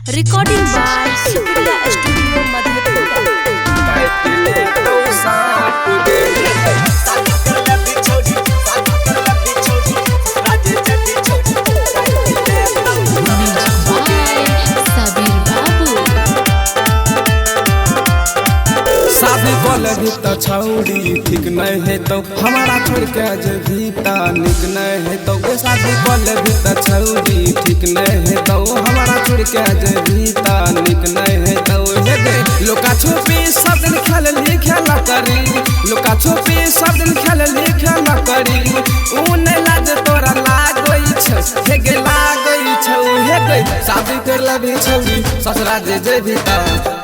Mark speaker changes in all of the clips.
Speaker 1: Recording by Supriya Studio
Speaker 2: शादी बोल भी तो छौड़ी ठीक नहीं है तो हमारा छोड़ के जीता निक नहीं है तो शादी बोल भी तो छौड़ी ठीक नहीं है तो हमारा छोड़ के जीता निक नहीं है तो लुका छुपी सब दिन खेल ली खेला करी लुका छुपी सब दिन खेल ली खेला करी ऊन लाज तोरा लागई छे गे लागई छौ हे गे शादी कर लबी छौड़ी ससुरा जे भीता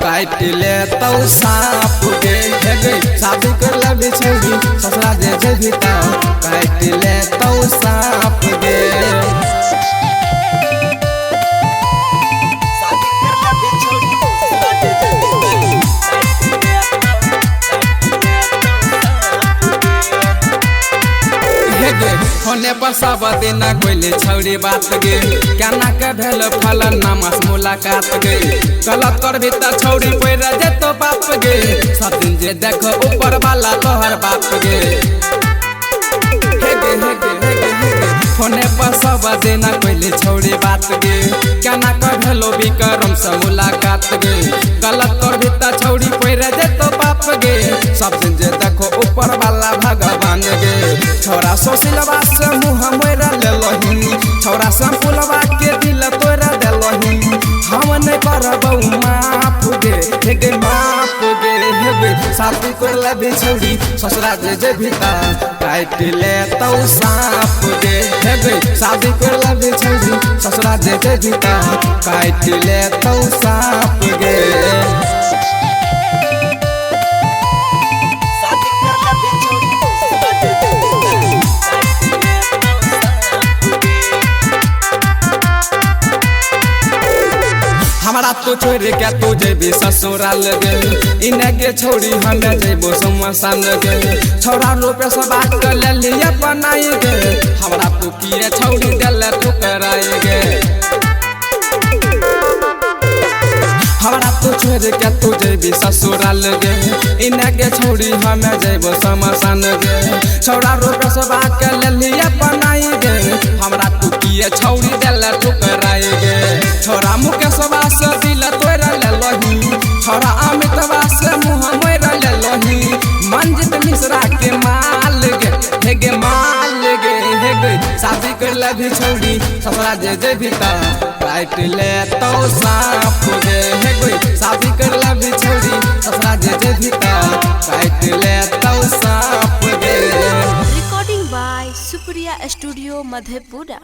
Speaker 2: काट ले तो सांप गे हे गे शादी कर लबी छौड़ी ससुरा जे भीता काट ले तो सांप गे होने पर सब दिन कोइले छौड़ी बात गे केना के भेल फल नामस मुलाकात गे गलत कर भी त छौड़ी पैर दे तो बाप गे सब दिन जे देखो ऊपर वाला तोहर बाप गे होने पर सब दिन कोइले छौड़ी बात गे केना के भेलो विक्रम से मुलाकात गे गलत कर भी त छौड़ी पैर दे तो बाप गे सब दिन जे देखो ऊपर वाला भगवान गे छोरा सोसिलवा से मुँह मोरा लेलही छोरा संपुलवा के दिल तोरा देलही हम नहीं करबौ माफ गे हे गे माफ गे हेबे शादी कर लेबे छौड़ी ससुरा जे भीता काट ले तो सांप गे हेबे शादी कर लेबे छौड़ी ससुरा जे भीता काट ले तो सांप गे हमारा तो छोड़ के तू जेबी ससुराल गे इन्हें के छोड़ी हमें जेबो समसान गे छोरा रुपये से बात कर ले लिए बनाई गे हमारा तू किए छोड़ी दिल तू कराए गे हमारा तो छोड़ के तू जेबी ससुराल गे इन्हें के छोड़ी हमें जेबो समसान गे छोरा रुपये से बात कर ले लिए बनाई गे हमारा तू किए छोड़ी दिल तू कराए गे छोरा मुकेश वास दिल तोरा लेलही छोरा अमित वास मुँह मोरा लेलही मंजित मिश्रा के माल गे हे गे माल गे हे गे शादी कर लेबी छौड़ी ससुरा जे भीता काट ले तो सांप गे हे गे शादी कर लेबी छौड़ी ससुरा जे भीता काट ले तो सांप गे
Speaker 1: Recording by Supriya Studio Madhepura.